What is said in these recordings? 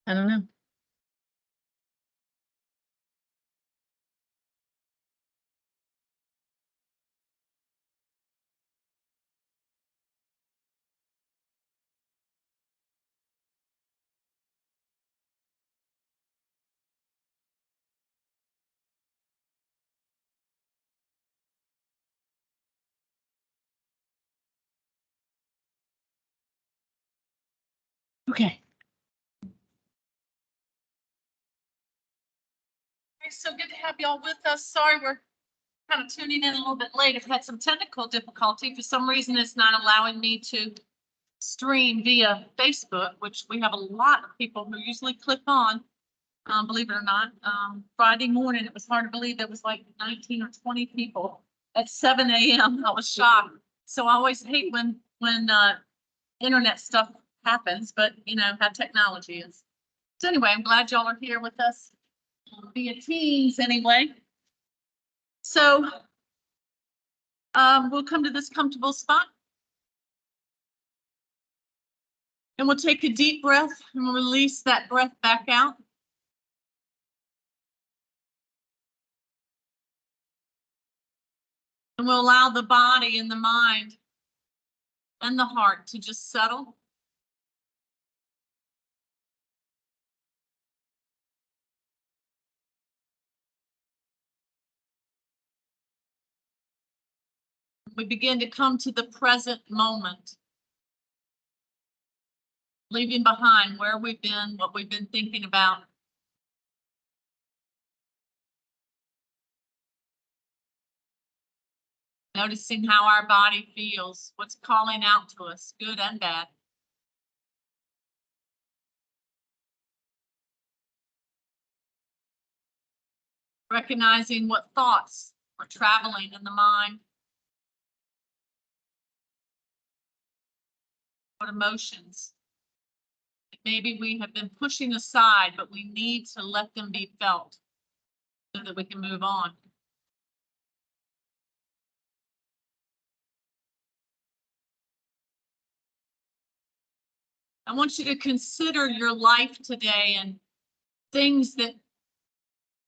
I don't know. Okay. So good to have y'all with us. Sorry, we're kind of tuning in a little bit late. I've had some technical difficulty. For some reason, it's not allowing me to stream via Facebook, which we have a lot of people who usually click on, believe it or not. Friday morning, it was hard to believe there was like 19 or 20 people at 7 a.m. I was shocked. So I always hate when internet stuff happens, but you know how technology is. So anyway, I'm glad y'all are here with us via Teams anyway. So we'll come to this comfortable spot. And we'll take a deep breath and we'll release that breath back out. And we'll allow the body and the mind and the heart to just settle. We begin to come to the present moment, leaving behind where we've been, what we've been thinking about. Noticing how our body feels, what's calling out to us, good and bad. Recognizing what thoughts are traveling in the mind, what emotions maybe we have been pushing aside, but we need to let them be felt so that we can move on. I want you to consider your life today and things that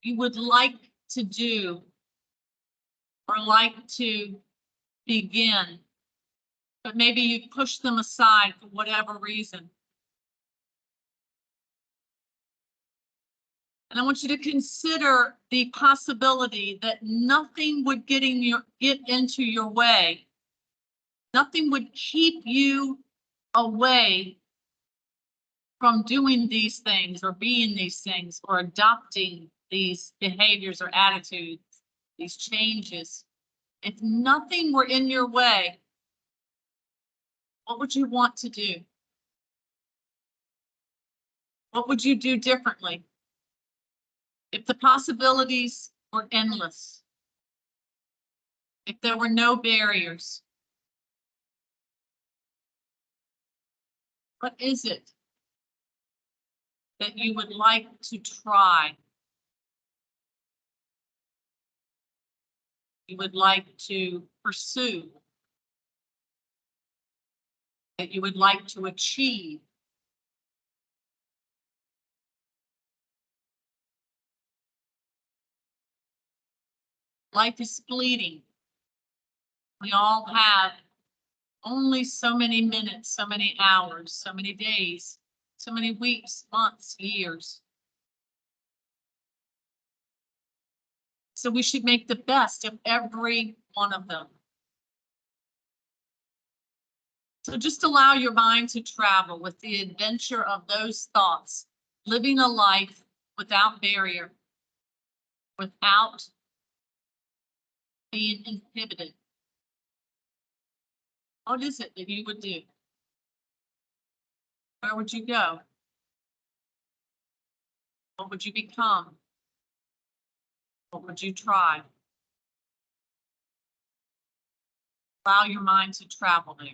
you would like to do or like to begin, but maybe you push them aside for whatever reason. And I want you to consider the possibility that nothing would get into your way. Nothing would keep you away from doing these things or being these things or adopting these behaviors or attitudes, these changes. If nothing were in your way, what would you want to do? What would you do differently? If the possibilities were endless, if there were no barriers, what is it that you would like to try? You would like to pursue? That you would like to achieve? Life is fleeting. We all have only so many minutes, so many hours, so many days, so many weeks, months, years. So we should make the best of every one of them. So just allow your mind to travel with the adventure of those thoughts, living a life without barrier, without being inhibited. What is it that you would do? Where would you go? What would you become? What would you try? Allow your mind to travel there.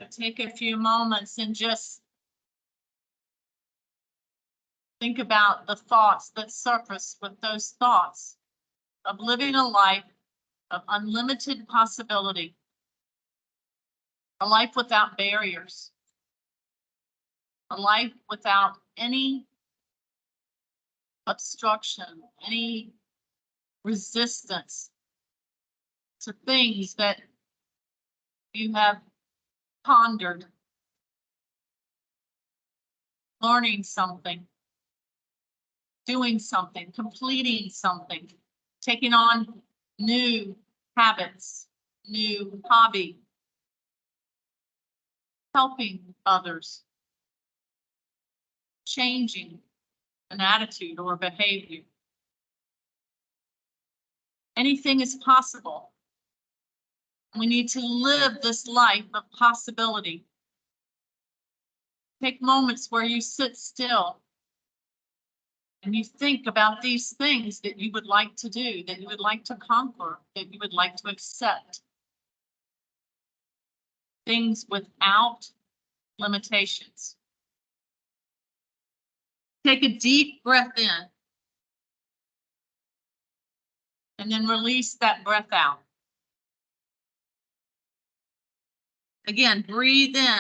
Take a few moments and just think about the thoughts that surface with those thoughts of living a life of unlimited possibility, a life without barriers, a life without any obstruction, any resistance to things that you have pondered, learning something, doing something, completing something, taking on new habits, new hobby, helping others, changing an attitude or a behavior. Anything is possible. We need to live this life of possibility. Take moments where you sit still and you think about these things that you would like to do, that you would like to conquer, that you would like to accept. Things without limitations. Take a deep breath in and then release that breath out. Again, breathe in.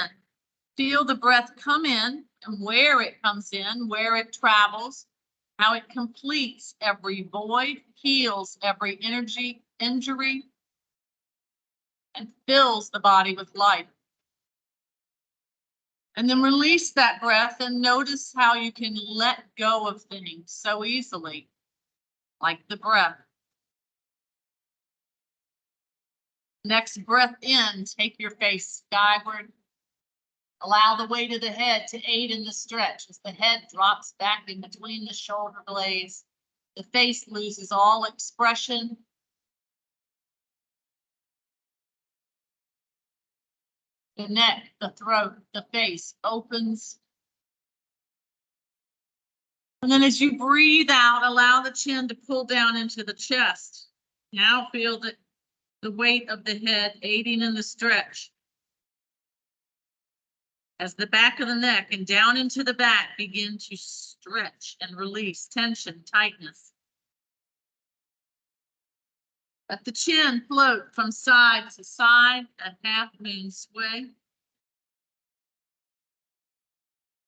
Feel the breath come in and where it comes in, where it travels, how it completes every void, heals every injury, and fills the body with life. And then release that breath and notice how you can let go of things so easily, like the breath. Next breath in, take your face skyward. Allow the weight of the head to aid in the stretch as the head drops back in between the shoulder blades. The face loses all expression. The neck, the throat, the face opens. And then as you breathe out, allow the chin to pull down into the chest. Now feel the weight of the head aiding in the stretch. As the back of the neck and down into the back begin to stretch and release tension, tightness. Let the chin float from side to side, a half moon sway.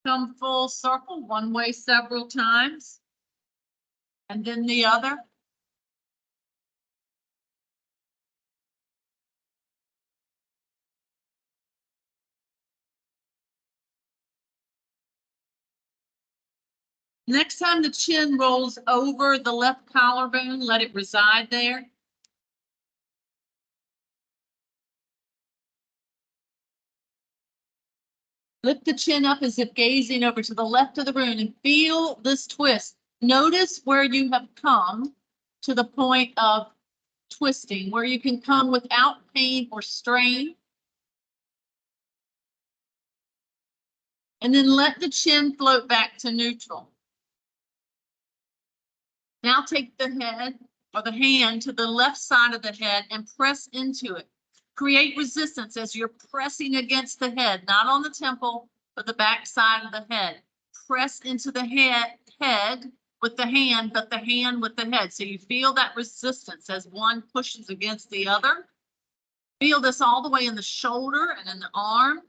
Come full circle, one way several times, and then the other. Next time the chin rolls over the left collarbone, let it reside there. Lift the chin up as if gazing over to the left of the room and feel this twist. Notice where you have come to the point of twisting, where you can come without pain or strain. And then let the chin float back to neutral. Now take the head or the hand to the left side of the head and press into it. Create resistance as you're pressing against the head, not on the temple, but the back side of the head. Press into the head with the hand, but the hand with the head. So you feel that resistance as one pushes against the other. Feel this all the way in the shoulder and in the arm.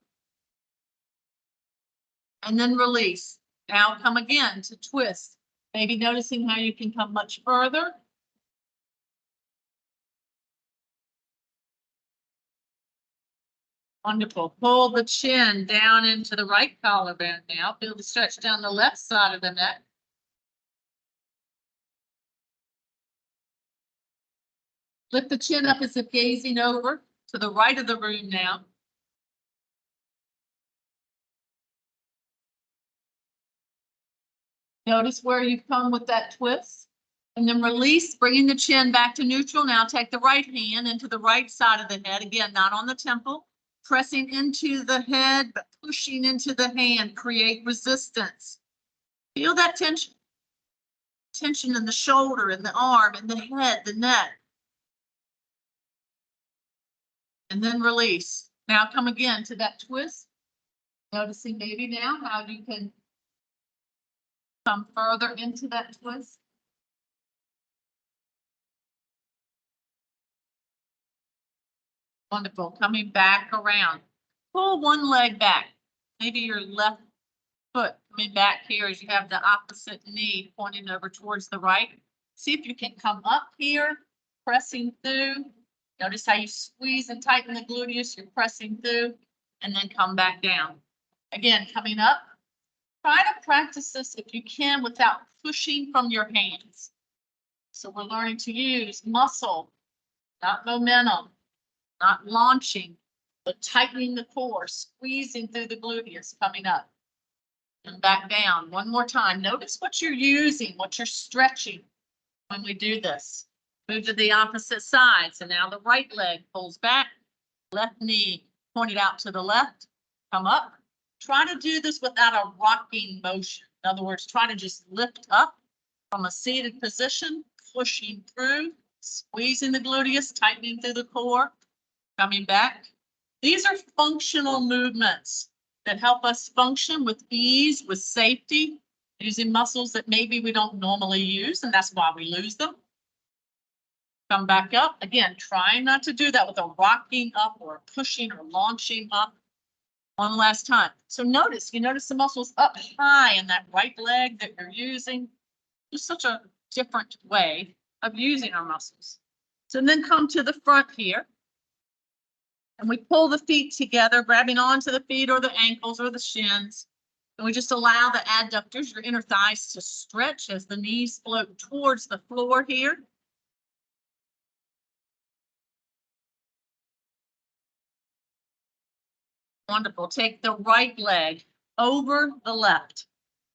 And then release. Now come again to twist. Maybe noticing how you can come much further. Wonderful. Pull the chin down into the right collarbone now. Feel the stretch down the left side of the neck. Lift the chin up as if gazing over to the right of the room now. Notice where you've come with that twist. And then release, bringing the chin back to neutral. Now take the right hand into the right side of the head. Again, not on the temple. Pressing into the head, but pushing into the hand. Create resistance. Feel that tension. Tension in the shoulder, in the arm, in the head, the neck. And then release. Now come again to that twist. Noticing maybe now how you can come further into that twist. Wonderful. Coming back around. Pull one leg back. Maybe your left foot coming back here as you have the opposite knee pointing over towards the right. See if you can come up here, pressing through. Notice how you squeeze and tighten the gluteus. You're pressing through and then come back down. Again, coming up. Try to practice this if you can without pushing from your hands. So we're learning to use muscle, not momentum, not launching, but tightening the core, squeezing through the gluteus, coming up and back down. One more time. Notice what you're using, what you're stretching when we do this. Move to the opposite side. So now the right leg pulls back, left knee pointed out to the left, come up. Try to do this without a rocking motion. In other words, try to just lift up from a seated position, pushing through, squeezing the gluteus, tightening through the core, coming back. These are functional movements that help us function with ease, with safety, using muscles that maybe we don't normally use, and that's why we lose them. Come back up. Again, trying not to do that with a rocking up or pushing or launching up. One last time. So you notice the muscles up high in that right leg that you're using. Just such a different way of using our muscles. So then come to the front here. And we pull the feet together, grabbing onto the feet or the ankles or the shins. And we just allow the adductors, your inner thighs, to stretch as the knees float towards the floor here. Wonderful. Take the right leg over the left.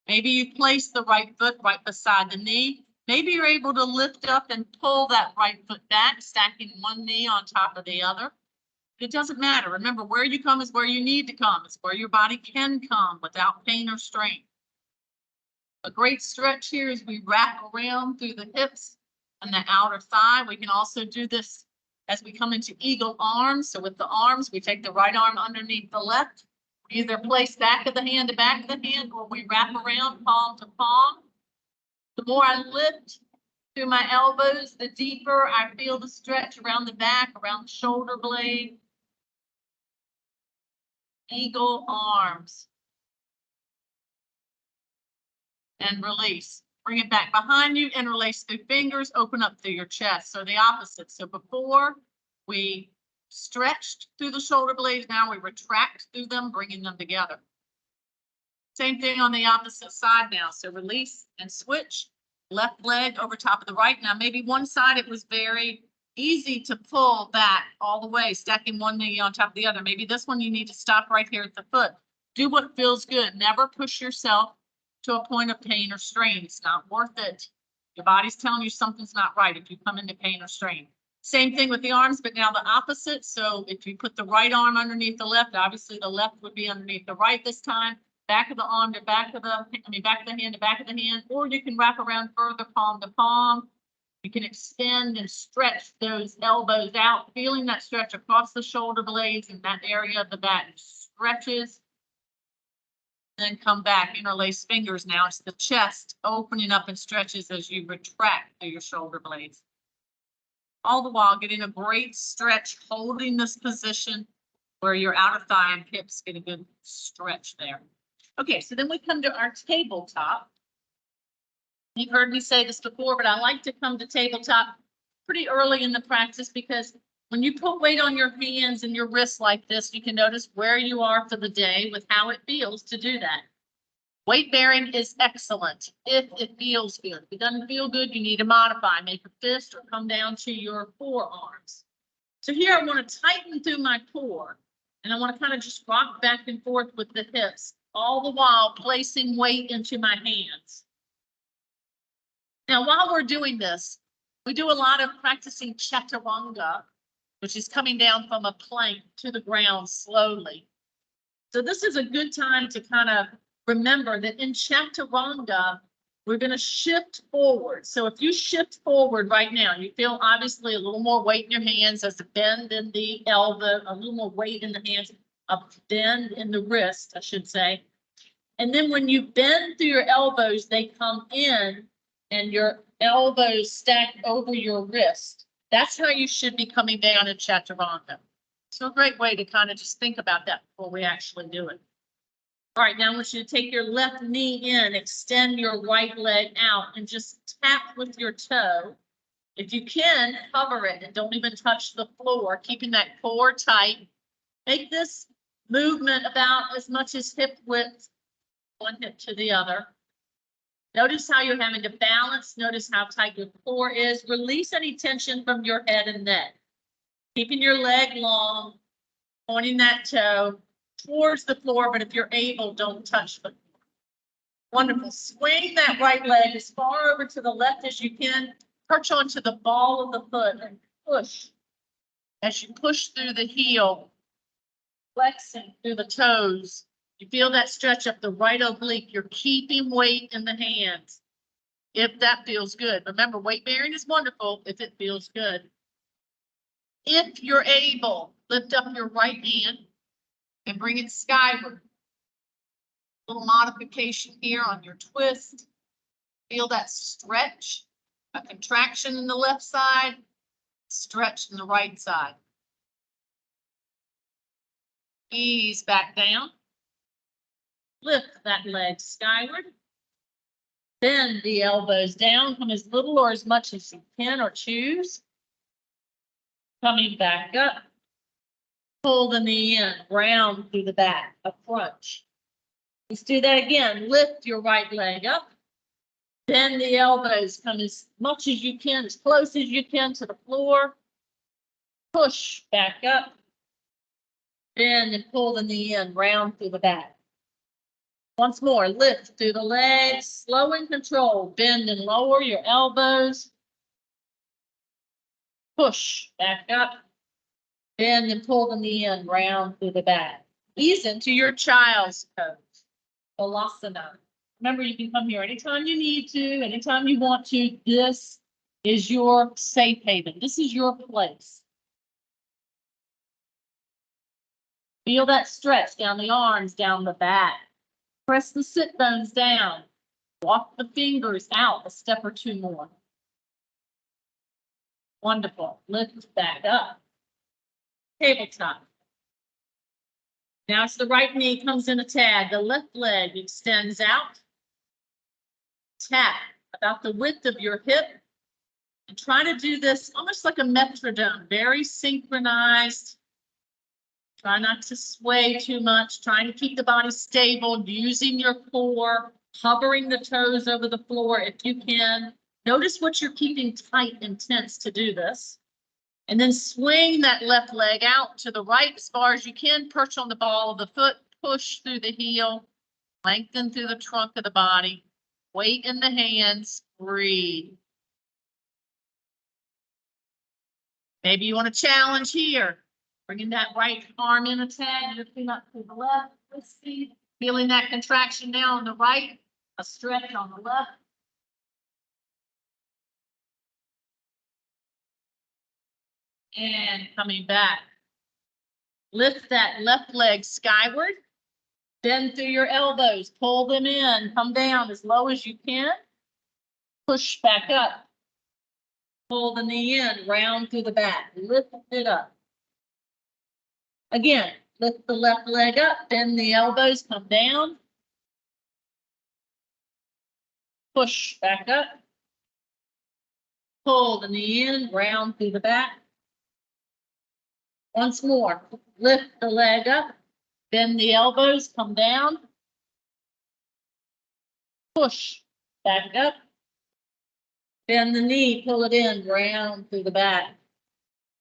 Maybe you place the right foot right beside the knee. Maybe you're able to lift up and pull that right foot back, stacking one knee on top of the other. It doesn't matter. Remember, where you come is where you need to come. It's where your body can come without pain or strain. A great stretch here is we wrap around through the hips and the outer thigh. We can also do this as we come into eagle arms. So with the arms, we take the right arm underneath the left, either place back of the hand to back of the hand, or we wrap around palm to palm. The more I lift through my elbows, the deeper I feel the stretch around the back, around the shoulder blade. Eagle arms. And release. Bring it back behind you, interlace through fingers, open up through your chest. So the opposite. So before we stretched through the shoulder blades, now we retract through them, bringing them together. Same thing on the opposite side now. So release and switch. Left leg over top of the right. Now maybe one side it was very easy to pull back all the way, stacking one knee on top of the other. Maybe this one you need to stop right here at the foot. Do what feels good. Never push yourself to a point of pain or strain. It's not worth it. Your body's telling you something's not right if you come into pain or strain. Same thing with the arms, but now the opposite. So if you put the right arm underneath the left, obviously the left would be underneath the right this time. Back of the arm to back of the, back of the hand to back of the hand, or you can wrap around further, palm to palm. You can extend and stretch those elbows out, feeling that stretch across the shoulder blades in that area of the back. Stretches. Then come back, interlace fingers. Now it's the chest opening up and stretches as you retract through your shoulder blades. All the while getting a great stretch, holding this position where your outer thigh and hips get a good stretch there. Okay, so then we come to our tabletop. You've heard me say this before, but I like to come to tabletop pretty early in the practice because when you put weight on your hands and your wrists like this, you can notice where you are for the day with how it feels to do that. Weight bearing is excellent if it feels good. If it doesn't feel good, you need to modify, make a fist or come down to your forearms. So here I want to tighten through my core and I want to kind of just rock back and forth with the hips, all the while placing weight into my hands. Now, while we're doing this, we do a lot of practicing chaturanga, which is coming down from a plank to the ground slowly. So this is a good time to kind of remember that in chaturanga, we're going to shift forward. So if you shift forward right now, you feel obviously a little more weight in your hands as a bend in the elbow, a little more weight in the hands, a bend in the wrist, I should say. And then when you bend through your elbows, they come in and your elbows stack over your wrist. That's how you should be coming down in Chaturanga. So a great way to kind of just think about that before we actually do it. All right, now I want you to take your left knee in, extend your right leg out, and just tap with your toe. If you can, cover it and don't even touch the floor, keeping that core tight. Make this movement about as much as hip width, one hip to the other. Notice how you're having to balance. Notice how tight your core is. Release any tension from your head and neck. Keeping your leg long, pointing that toe towards the floor, but if you're able, don't touch the floor. Wonderful. Swing that right leg as far over to the left as you can. Perch onto the ball of the foot and push. As you push through the heel, flexing through the toes, you feel that stretch up the right oblique. You're keeping weight in the hands. If that feels good. Remember, weight bearing is wonderful if it feels good. If you're able, lift up your right hand and bring it skyward. Little modification here on your twist. Feel that stretch, a contraction in the left side, stretch in the right side. Ease back down. Lift that leg skyward. Bend the elbows down. Come as little or as much as you can or choose. Coming back up. Pull the knee in, round through the back, a crunch. Let's do that again. Lift your right leg up. Bend the elbows, come as much as you can, as close as you can to the floor. Push back up. Bend and pull the knee in, round through the back. Once more, lift through the legs, slow and control. Bend and lower your elbows. Push back up. Bend and pull the knee in, round through the back. Ease into your child's pose, Balasana. Remember, you can come here anytime you need to, anytime you want to. This is your safe haven. This is your place. Feel that stretch down the arms, down the back. Press the sit bones down. Walk the fingers out a step or two more. Wonderful. Lift back up. Tabletop. Now it's the right knee comes in a tag. The left leg extends out. Tap about the width of your hip. And try to do this almost like a metronome, very synchronized. Try not to sway too much. Trying to keep the body stable, using your core, hovering the toes over the floor if you can. Notice what you're keeping tight and tense to do this. And then swing that left leg out to the right as far as you can. Perch on the ball of the foot. Push through the heel. Lengthen through the trunk of the body. Weight in the hands. Breathe. Maybe you want to challenge here. Bringing that right arm in a tag. Lifting up to the left. Twisting. Feeling that contraction down on the right. A stretch on the left. And coming back. Lift that left leg skyward. Bend through your elbows. Pull them in. Come down as low as you can. Push back up. Pull the knee in. Round through the back. Lift it up. Again, lift the left leg up. Bend the elbows. Come down. Push back up. Pull the knee in. Round through the back. Once more, lift the leg up, bend the elbows, come down, push back up, bend the knee, pull it in, round through the back,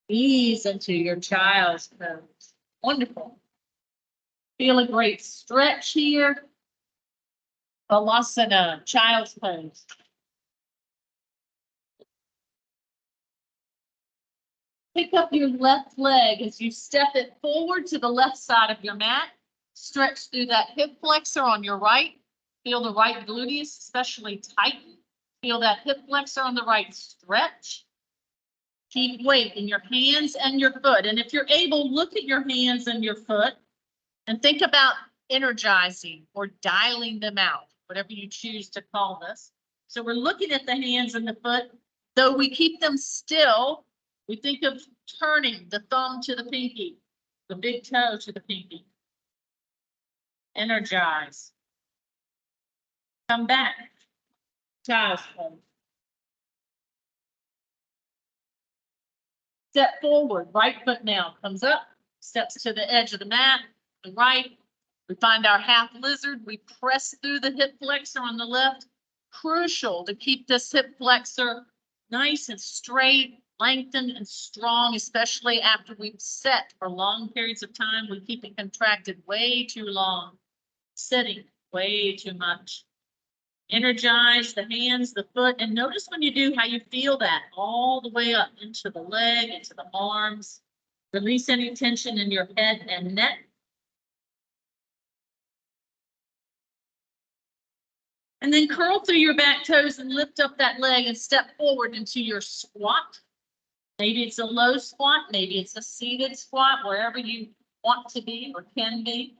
ease into your child's pose. Wonderful. Feel a great stretch here. Balasana, child's pose. Pick up your left leg as you step it forward to the left side of your mat. Stretch through that hip flexor on your right. Feel the right gluteus, especially tighten. Feel that hip flexor on the right stretch. Keep weight in your hands and your foot. And if you're able, look at your hands and your foot and think about energizing or dialing them out, whatever you choose to call this. So we're looking at the hands and the foot. Though we keep them still, we think of turning the thumb to the pinky, the big toe to the pinky. Energize. Come back. Child's pose. Step forward, right foot now comes up, steps to the edge of the mat, the right. We find our half lizard. We press through the hip flexor on the left. Crucial to keep this hip flexor nice and straight, lengthened and strong, especially after we've sat for long periods of time. We keep it contracted way too long, sitting way too much. Energize the hands, the foot, and notice when you do how you feel that all the way up into the leg, into the arms. Release any tension in your head and neck. And then curl through your back toes and lift up that leg and step forward into your squat. Maybe it's a low squat, maybe it's a seated squat, wherever you want to be or can be.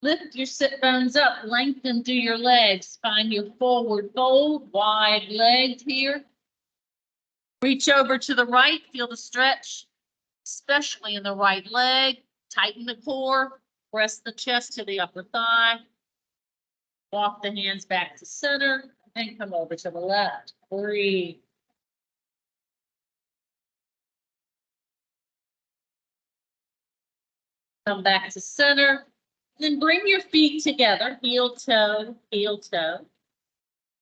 Lift your sit bones up, lengthen through your legs. Find your forward fold, wide legged here. Reach over to the right, feel the stretch, especially in the right leg. Tighten the core, press the chest to the upper thigh. Walk the hands back to center and come over to the left. Breathe. Come back to center. Then bring your feet together, heel toe, heel toe.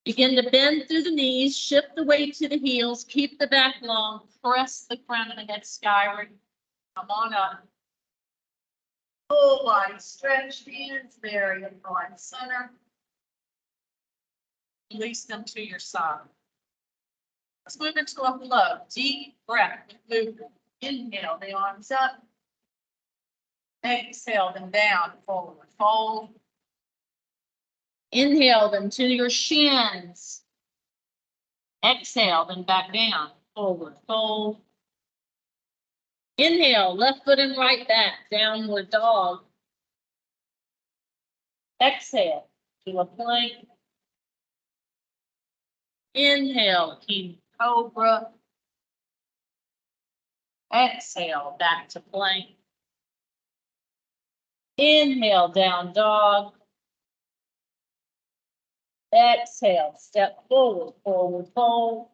Begin to bend through the knees, shift the weight to the heels, keep the back long, press the crown of the head skyward. Come on up. Full body stretch, hands very in front center. Release them to your side. Let's move into a flow. Deep breath. Movement. Inhale the arms up. Exhale them down, forward fold. Inhale them to your shins. Exhale them back down, forward fold. Inhale, left foot and right back, downward dog. Exhale to a plank. Inhale, king cobra. Exhale, back to plank. Inhale, down dog. Exhale, step forward, forward fold.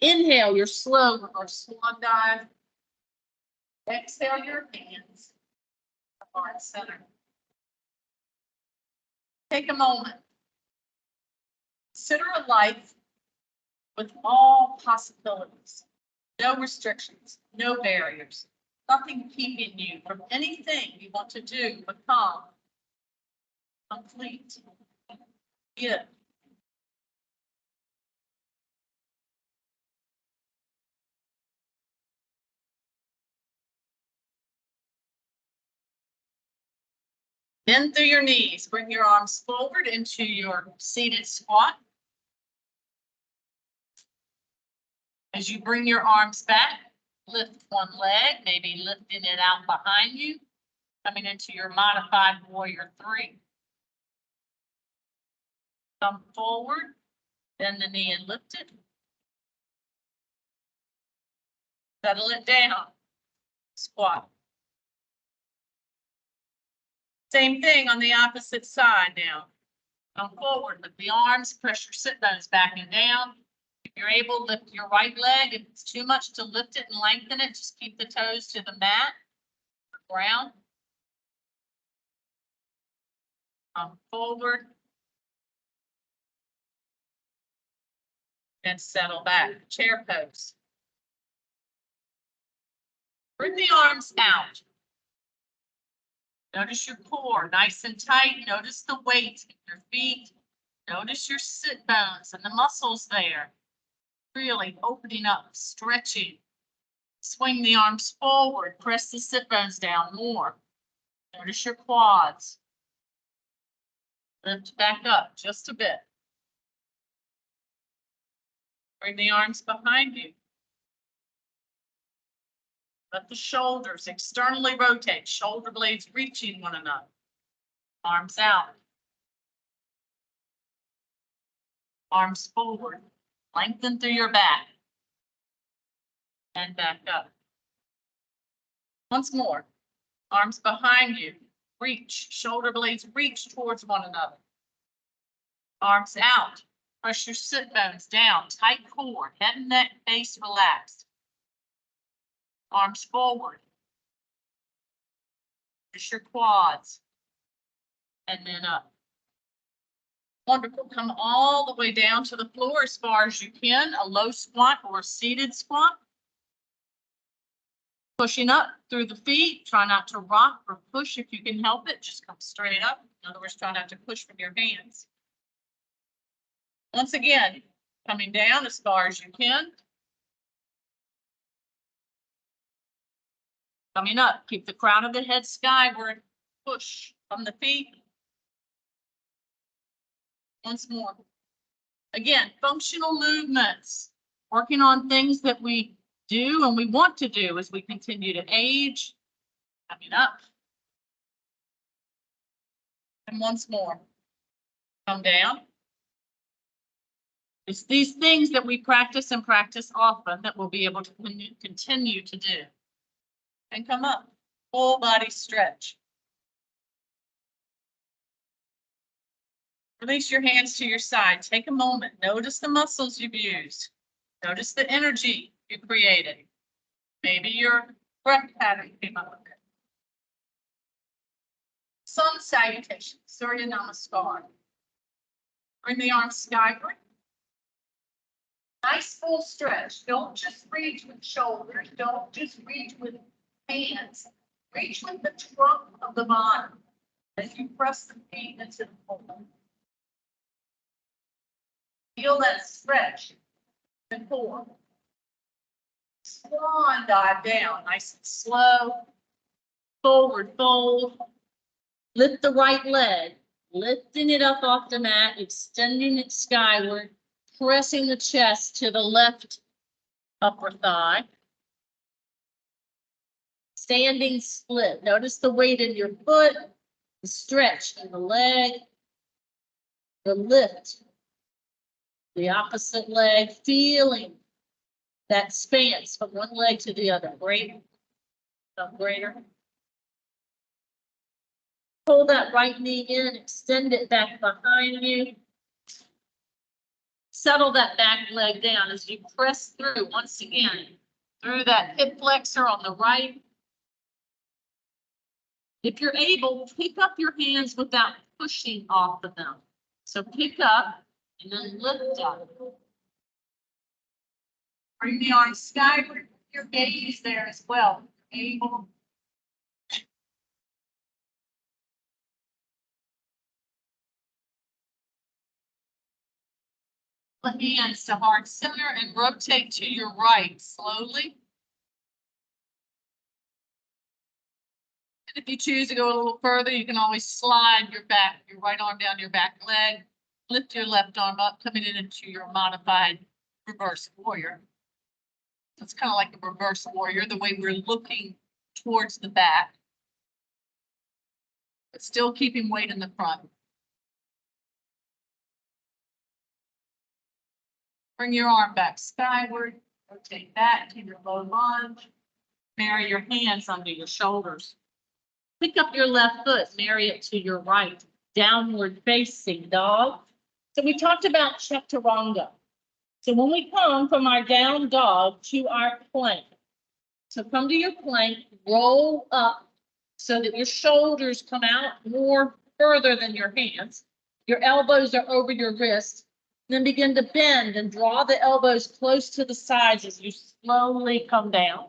Inhale, your slow reverse swan dive. Exhale, your hands. Heart center. Take a moment. Consider a life with all possibilities. No restrictions, no barriers. Nothing keeping you from anything you want to do, become, complete, give. Bend through your knees. Bring your arms forward into your seated squat. As you bring your arms back, lift one leg, maybe lifting it out behind you, coming into your modified warrior 3. Come forward, bend the knee and lift it. Settle it down, squat. Same thing on the opposite side now. Come forward, lift the arms, press your sit bones back and down. If you're able, lift your right leg. If it's too much to lift it and lengthen it, just keep the toes to the mat, the ground. Come forward. And settle back, chair pose. Bring the arms out. Notice your core, nice and tight. Notice the weight in your feet. Notice your sit bones and the muscles there. Really opening up, stretching. Swing the arms forward, press the sit bones down more. Notice your quads. Lift back up just a bit. Bring the arms behind you. Let the shoulders externally rotate, shoulder blades reaching one another. Arms out. Arms forward. Lengthen through your back. And back up. Once more. Arms behind you. Reach. Shoulder blades reach towards one another. Arms out. Press your sit bones down. Tight core. Head and neck, face relaxed. Arms forward. Push your quads. And then up. Wonderful. Come all the way down to the floor as far as you can. A low squat or a seated squat. Pushing up through the feet. Try not to rock or push if you can help it. Just come straight up. In other words, try not to push from your hands. Once again, coming down as far as you can. Coming up, keep the crown of the head skyward. Push from the feet. Once more. Again, functional movements. Working on things that we do and we want to do as we continue to age. Coming up. And once more. Come down. It's these things that we practice and practice often that we'll be able to continue to do. And come up. Full body stretch. Release your hands to your side. Take a moment. Notice the muscles you've used. Notice the energy you created. Maybe your breath pattern came up with it. Sun salutation. Surya Namaskar. Bring the arms skyward. Nice full stretch. Don't just reach with shoulders. Don't just reach with hands. Reach with the trunk of the body as you press the feet into the floor. Feel that stretch and forward. Swan dive down, nice and slow. Forward fold. Lift the right leg, lifting it up off the mat, extending it skyward, pressing the chest to the left upper thigh. Standing split. Notice the weight in your foot, the stretch in the leg, the lift. The opposite leg, feeling that stance from one leg to the other. Greater, greater. Pull that right knee in, extend it back behind you. Settle that back leg down as you press through once again, through that hip flexor on the right. If you're able, pick up your hands without pushing off of them. So pick up. And then lift up. Bring the arms skyward. Your gaze there as well. Able. Put hands to heart center and rotate to your right slowly. And if you choose to go a little further, you can always slide your right arm down your back leg. Lift your left arm up, coming into your modified reverse warrior. It's kind of like a reverse warrior, the way we're looking towards the back, but still keeping weight in the front. Bring your arm back skyward, rotate back to your low lunge. Marry your hands under your shoulders. Pick up your left foot, marry it to your right. Downward facing dog. So we talked about chaturanga. So when we come from our down dog to our plank, so come to your plank, roll up so that your shoulders come out more further than your hands. Your elbows are over your wrists. Then begin to bend and draw the elbows close to the sides as you slowly come down.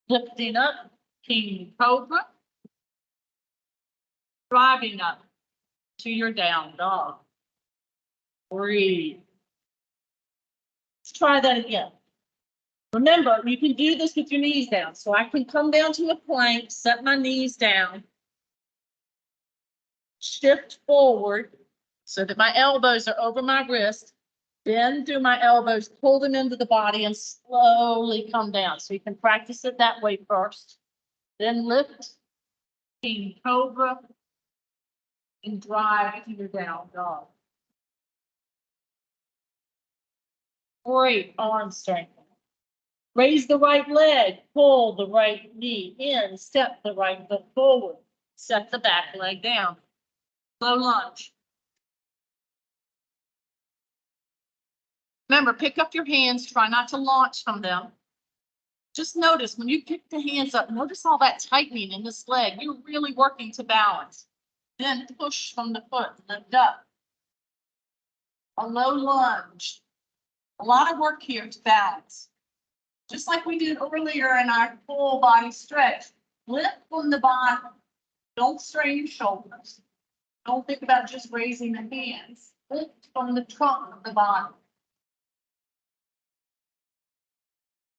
Lifting up, king cobra. Driving up to your down dog. Breathe. Let's try that again. Remember, you can do this with your knees down. So I can come down to a plank, set my knees down, shift forward so that my elbows are over my wrist. Bend through my elbows, pull them into the body and slowly come down. So you can practice it that way first. Then lift, king cobra, and drive to your down dog. Great arm strength. Raise the right leg, pull the right knee in, step the right foot forward, set the back leg down. Low lunge. Remember, pick up your hands, try not to launch from them. Just notice when you pick the hands up, notice all that tightening in this leg. You're really working to balance. Then push from the foot, lift up. A low lunge. A lot of work here to balance. Just like we did earlier in our full body stretch. Lift from the bottom. Don't strain your shoulders. Don't think about just raising the hands. Lift from the trunk of the body.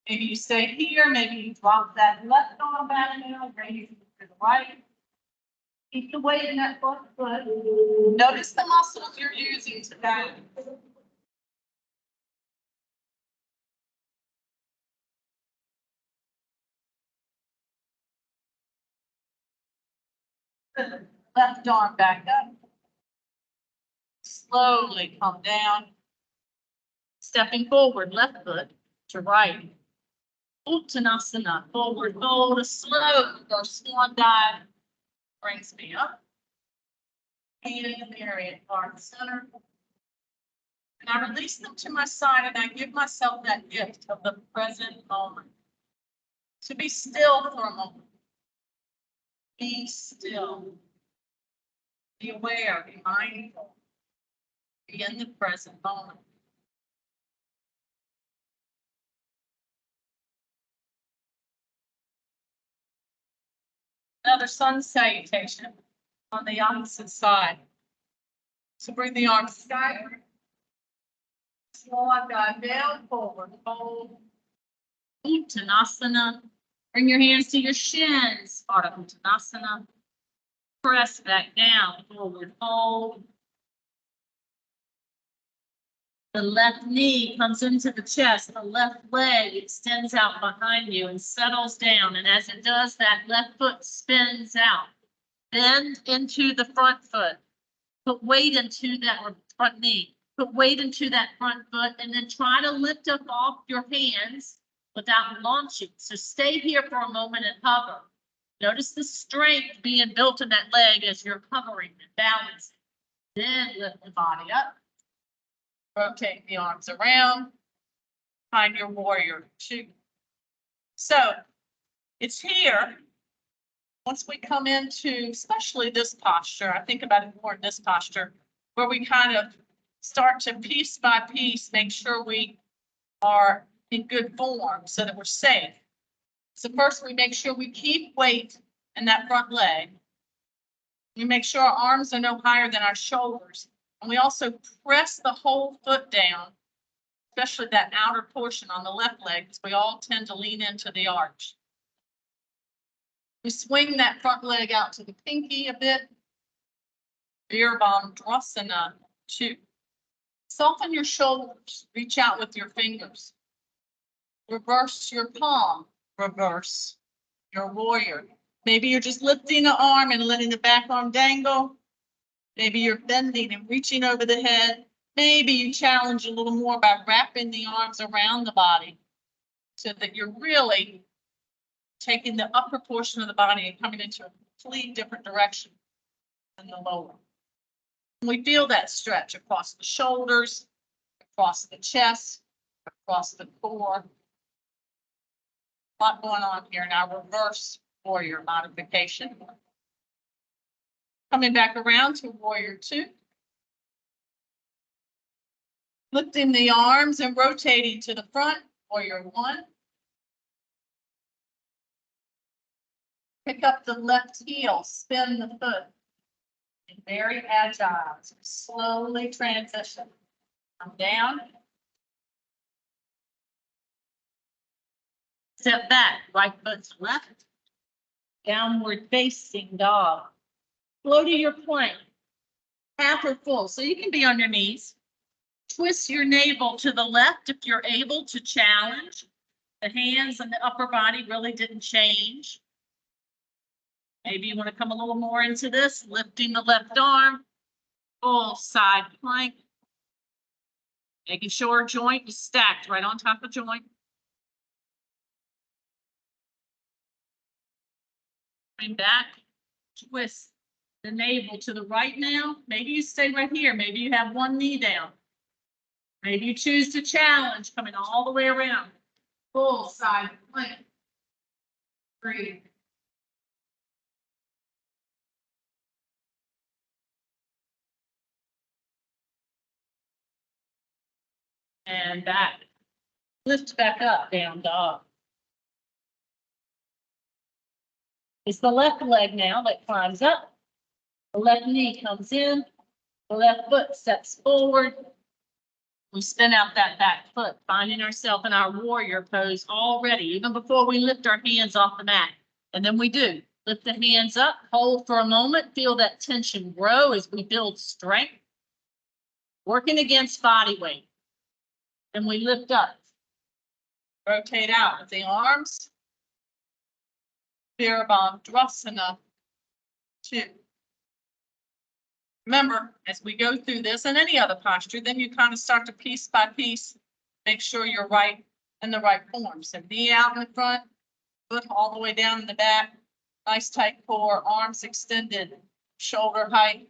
Maybe you stay here, maybe you drop that left arm back now, raise it to the right. Keep the weight in that foot. Notice the muscles you're using to balance. Left arm back up. Slowly come down. Stepping forward, left foot to right. Uttanasana, forward fold, a slow or swan dive brings me up. Hand in the area at heart center. And I release them to my side and I give myself that gift of the present moment. To be still for a moment. Be still. Be aware, be mindful. Be in the present moment. Another sun salutation on the opposite side. So bring the arms skyward. Swan dive down, forward, fold. Uttanasana. Bring your hands to your shins. Ardha Uttanasana. Press back down, forward fold. The left knee comes into the chest. The left leg extends out behind you and settles down. And as it does, that left foot spins out. Bend into the front foot. Put weight into that front knee. Put weight into that front foot and then try to lift up off your hands without launching. So stay here for a moment and hover. Notice the strength being built in that leg as you're hovering and balancing. Then lift the body up. Rotate the arms around. Find your warrior two. So it's here. Once we come into, especially this posture, I think about it more in this posture, where we kind of start to piece by piece, make sure we are in good form so that we're safe. So first we make sure we keep weight in that front leg. We make sure our arms are no higher than our shoulders. And we also press the whole foot down, especially that outer portion on the left leg, because we all tend to lean into the arch. We swing that front leg out to the pinky a bit. Virabhadrasana 2. Soften your shoulders. Reach out with your fingers. Reverse your palm. Reverse your warrior. Maybe you're just lifting the arm and letting the back arm dangle. Maybe you're bending and reaching over the head. Maybe you challenge a little more by wrapping the arms around the body so that you're really taking the upper portion of the body and coming into a complete different direction than the lower. And we feel that stretch across the shoulders, across the chest, across the core. A lot going on here. Now reverse warrior modification. Coming back around to warrior 2. Lifting the arms and rotating to the front, warrior 1. Pick up the left heel, spin the foot. And very agile, so slowly transition. Come down. Step back, right foot to left. Downward facing dog. Flow to your plank. half or full. So you can be on your knees. Twist your navel to the left if you're able to challenge. The hands and the upper body really didn't change. Maybe you want to come a little more into this, lifting the left arm, full side plank. Making sure joint is stacked right on top of joint. Bring back, twist the navel to the right now. Maybe you stay right here. Maybe you have one knee down. Maybe you choose to challenge, coming all the way around. Full side plank. Breathe. And back. Lift back up, down dog. It's the left leg now that climbs up. The left knee comes in. The left foot steps forward. We spin out that back foot, finding ourselves in our warrior pose already, even before we lift our hands off the mat. And then we do. Lift the hands up, hold for a moment, feel that tension grow as we build strength. Working against body weight. And we lift up. Rotate out with the arms. Virabhadrasana 2. Remember, as we go through this and any other posture, then you kind of start to piece by piece, make sure you're right in the right form. So knee out in the front, foot all the way down in the back. Nice tight core, arms extended, shoulder height.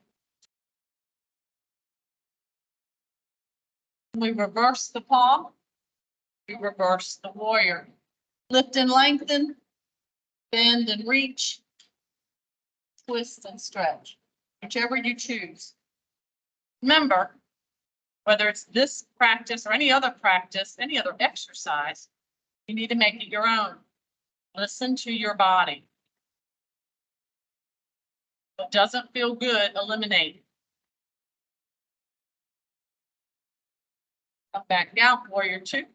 We reverse the palm. We reverse the warrior. Lift and lengthen, bend and reach, twist and stretch, whichever you choose. Remember, whether it's this practice or any other practice, any other exercise, you need to make it your own. Listen to your body. What doesn't feel good, eliminate it. Come back down, warrior 2.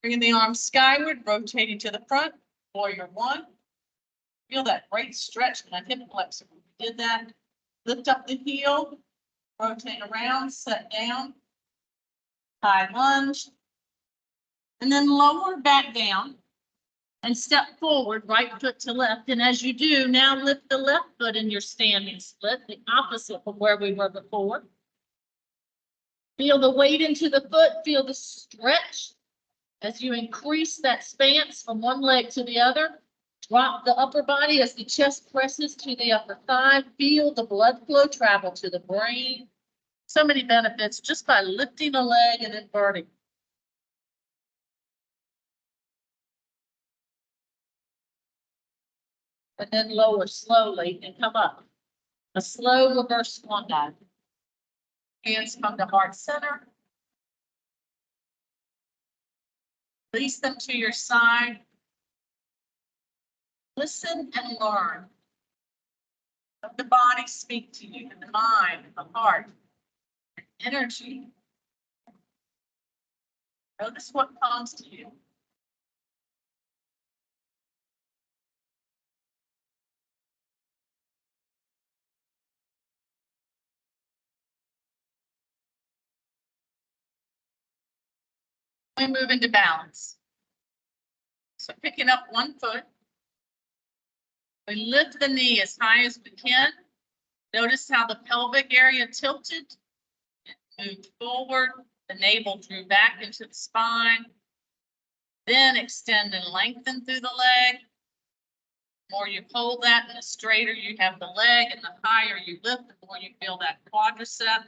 Bringing the arms skyward, rotating to the front, warrior 1. Feel that great stretch in that hip flexor. We did that. Lift up the heel, rotate around, set down, high lunge, and then lower back down and step forward, right foot to left. And as you do, now lift the left foot in your standing split, the opposite from where we were before. Feel the weight into the foot, feel the stretch as you increase that stance from one leg to the other. Drop the upper body as the chest presses to the upper thigh. Feel the blood flow travel to the brain. So many benefits just by lifting a leg and inverting. And then lower slowly and come up. A slow reverse swan dive. Hands come to heart center. Release them to your side. Listen and learn. Let the body speak to you, and the mind, the heart, and energy. Notice what comes to you. We move into balance. So picking up one foot. We lift the knee as high as we can. Notice how the pelvic area tilted. Moved forward. The navel drew back into the spine. Then extend and lengthen through the leg. The more you hold that, and the straighter you have the leg, and the higher you lift, the more you feel that quadricep.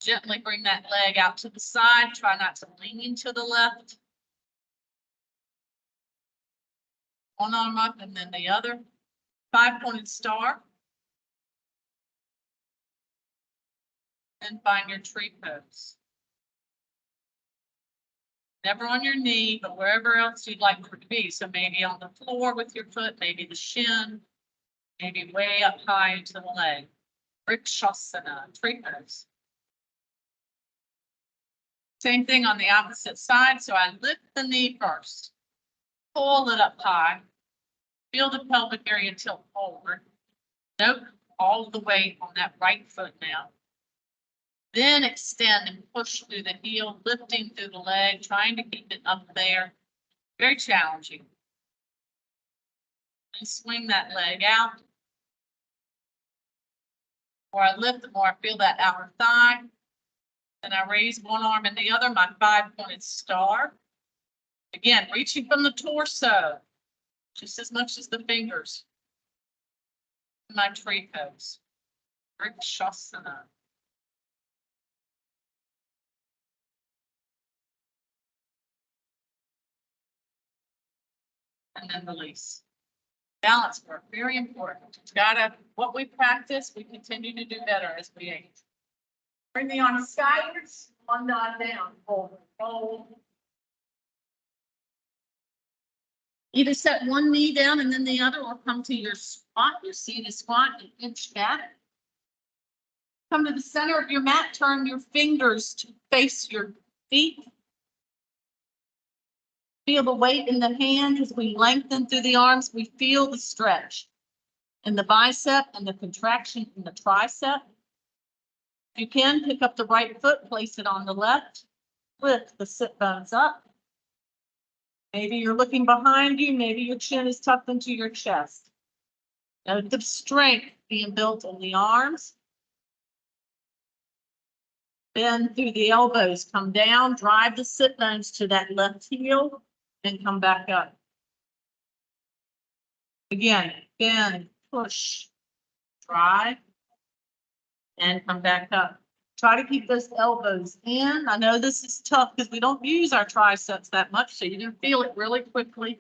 Gently bring that leg out to the side. Try not to lean to the left. One arm up and then the other. 5-pointed star. And find your tree pose. Never on your knee, but wherever else you'd like for it to be. So maybe on the floor with your foot, maybe the shin, maybe way up high into the leg. Vrikshasana, tree pose. Same thing on the opposite side. So I lift the knee first. Pull it up high. Feel the pelvic area tilt forward. Note all the weight on that right foot now. Then extend and push through the heel, lifting through the leg, trying to keep it up there. Very challenging. And swing that leg out. The more I lift, the more I feel that outer thigh. Then I raise one arm and the other, my 5-pointed star. Again, reaching from the torso, just as much as the fingers. My tree pose. Vrikshasana. And then release. Balance work, very important. What we practice, we continue to do better as we age. Bring the arms skywards, one nod down, fold, fold. Either set one knee down and then the other, or come to your squat, your seated squat, and inch back. Come to the center of your mat, turn your fingers to face your feet. Feel the weight in the hand as we lengthen through the arms. We feel the stretch in the bicep and the contraction in the tricep. If you can, pick up the right foot, place it on the left, lift the sit bones up. Maybe you're looking behind you, maybe your chin is tucked into your chest. Note the strength being built in the arms. Bend through the elbows, come down, drive the sit bones to that left heel, and come back up. Again, bend, push, drive, and come back up. Try to keep those elbows in. I know this is tough because we don't use our triceps that much, so you can feel it really quickly.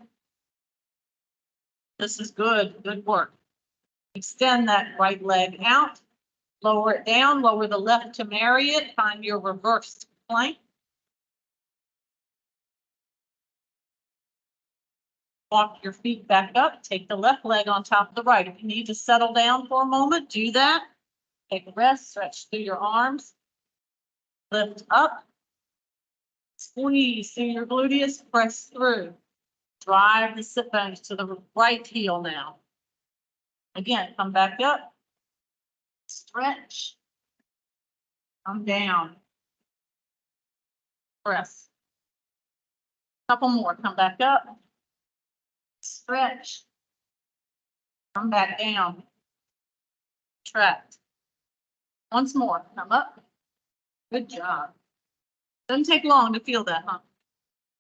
This is good, good work. Extend that right leg out, lower it down, lower the left to marry it, find your reversed plank. Walk your feet back up, take the left leg on top of the right. If you need to settle down for a moment, do that. Take a rest, stretch through your arms. Lift up. Squeeze through your gluteus, press through. Drive the sit bones to the right heel now. Again, come back up. Stretch. Come down. Press. Couple more, come back up. Stretch. Come back down. Tract. Once more, come up. Good job. Doesn't take long to feel that, huh?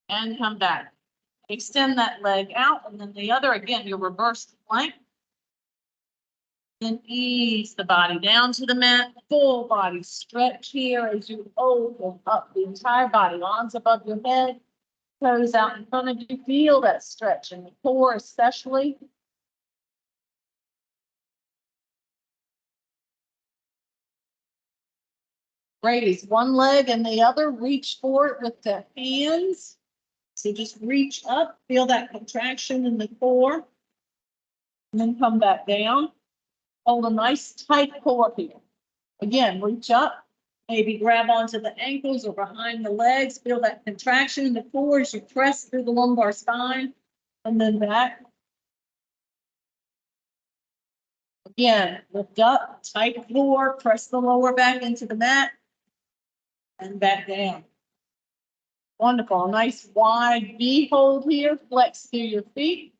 And come back. Extend that leg out, and then the other, again, your reverse plank. Then ease the body down to the mat. Full body stretch here as you open up the entire body. Arms above your head. Toes out in front of you. Feel that stretch in the core especially. Raise one leg and the other. Reach for it with the hands. So just reach up. Feel that contraction in the core. And then come back down. Hold a nice tight core here. Again, reach up. Maybe grab onto the ankles or behind the legs. Feel that contraction in the core as you press through the lumbar spine. And then back. Again, lift up, tight core, press the lower back into the mat. And back down. Wonderful. Nice wide V hold here. Flex through your feet.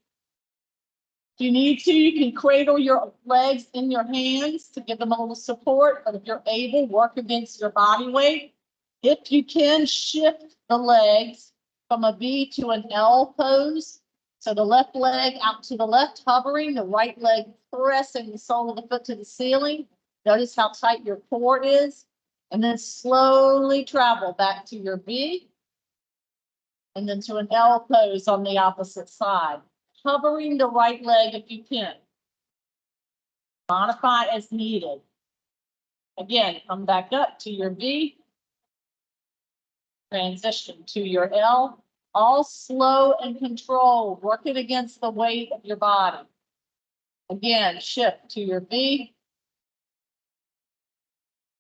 If you need to, you can cradle your legs in your hands to give them a little support. But if you're able, work against your body weight. If you can, shift the legs from a V to an L pose. So the left leg out to the left, hovering, the right leg pressing the sole of the foot to the ceiling. Notice how tight your core is. And then slowly travel back to your V. And then to an L pose on the opposite side. Hovering the right leg if you can. Modify as needed. Again, come back up to your V. Transition to your L. All slow and controlled. Work it against the weight of your body. Again, shift to your V.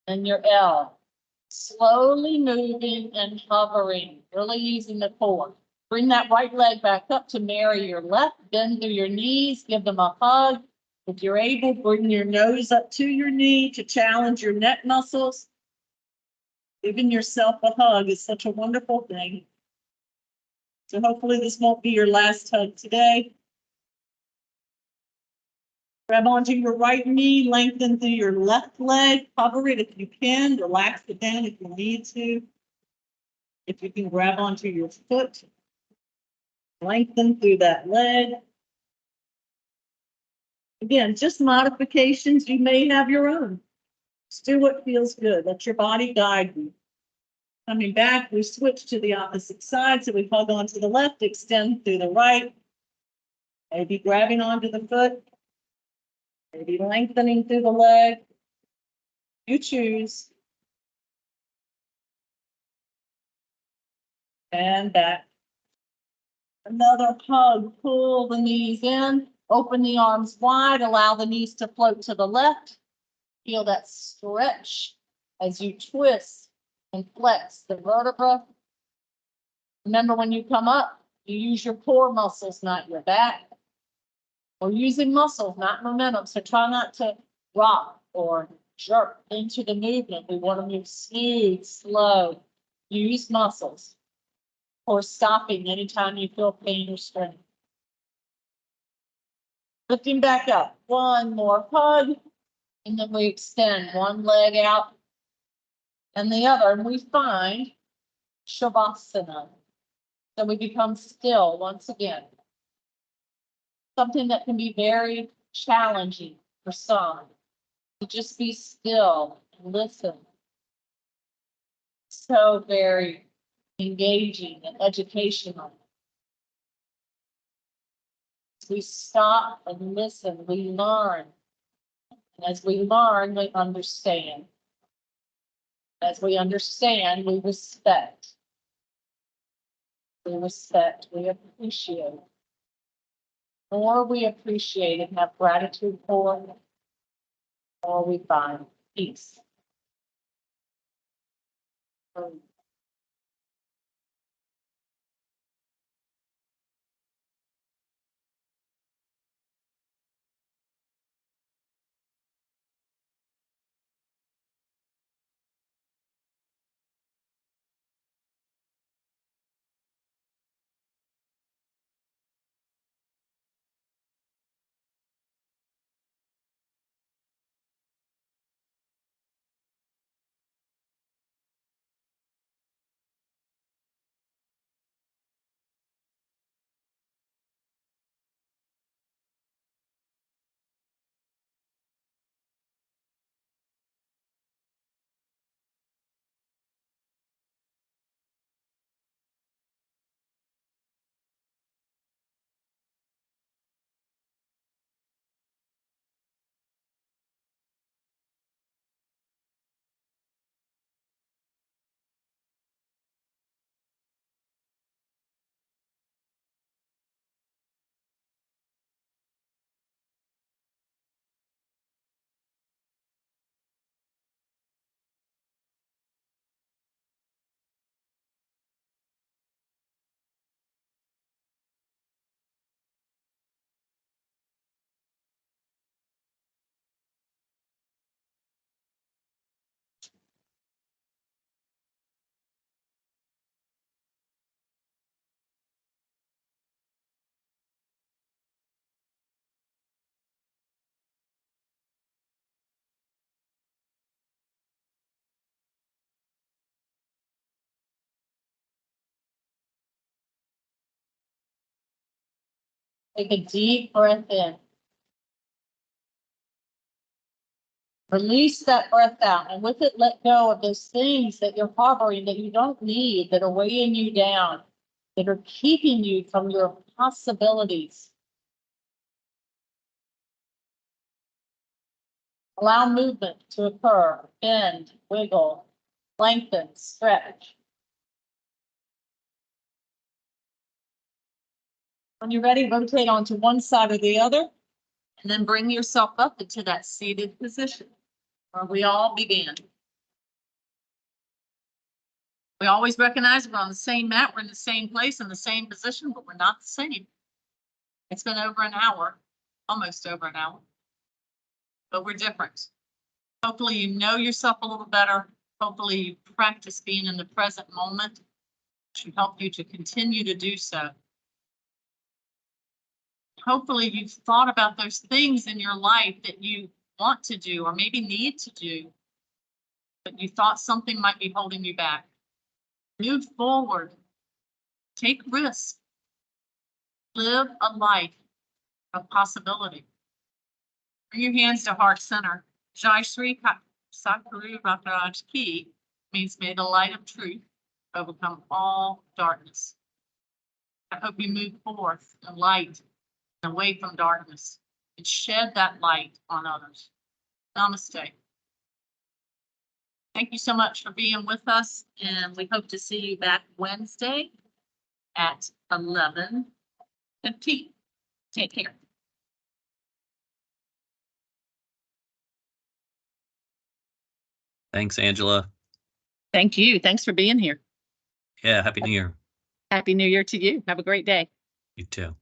And your L. Slowly moving and hovering. Really using the core. Bring that right leg back up to marry your left, bend through your knees, give them a hug. If you're able, bring your nose up to your knee to challenge your neck muscles. Giving yourself a hug is such a wonderful thing. So hopefully this won't be your last hug today. Grab onto your right knee, lengthen through your left leg, cover it if you can, relax it down if you need to. If you can grab onto your foot, lengthen through that leg. Again, just modifications. You may have your own. Just do what feels good. Let your body guide you. Coming back, we switch to the opposite side. So we hug onto the left, extend through the right. Maybe grabbing onto the foot. Maybe lengthening through the leg. You choose. And back. Another hug. Pull the knees in. Open the arms wide. Allow the knees to float to the left. Feel that stretch as you twist and flex the vertebra. Remember, when you come up, you use your core muscles, not your back. We're using muscles, not momentum. So try not to rock or jerk into the movement. We want to move smooth, slow. Use muscles. Or stopping anytime you feel pain or strain. Lifting back up. One more hug. And then we extend one leg out and the other. And we find Shavasana. So we become still once again. Something that can be very challenging for some. To just be still and listen. So very engaging and educational. As we stop and listen, we learn. And as we learn, we understand. As we understand, we respect. We respect, we appreciate. The more we appreciate and have gratitude for, the more we find peace. Take a deep breath in. Release that breath out, and with it, let go of those things that you're harboring that you don't need, that are weighing you down, that are keeping you from your possibilities. Allow movement to occur. Bend, wiggle, lengthen, stretch. When you're ready, rotate onto one side or the other, and then bring yourself up into that seated position where we all began. We always recognize we're on the same mat, we're in the same place, in the same position, but we're not the same. It's been over an hour, almost over an hour, but we're different. Hopefully you know yourself a little better. Hopefully you practice being in the present moment. It should help you to continue to do so. Hopefully you've thought about those things in your life that you want to do or maybe need to do, but you thought something might be holding you back. Move forward. Take risks. Live a life of possibility. Bring your hands to heart center. Jai Shri Sakuru Rakaraj Ki means may the light of truth overcome all darkness. I hope you move forth in light and away from darkness and shed that light on others. Namaste. Thank you so much for being with us, and we hope to see you back Wednesday at 11:15. Take care. Thanks, Angela. Thank you. Thanks for being here. Yeah, Happy New Year. Happy New Year to you. Have a great day. You too.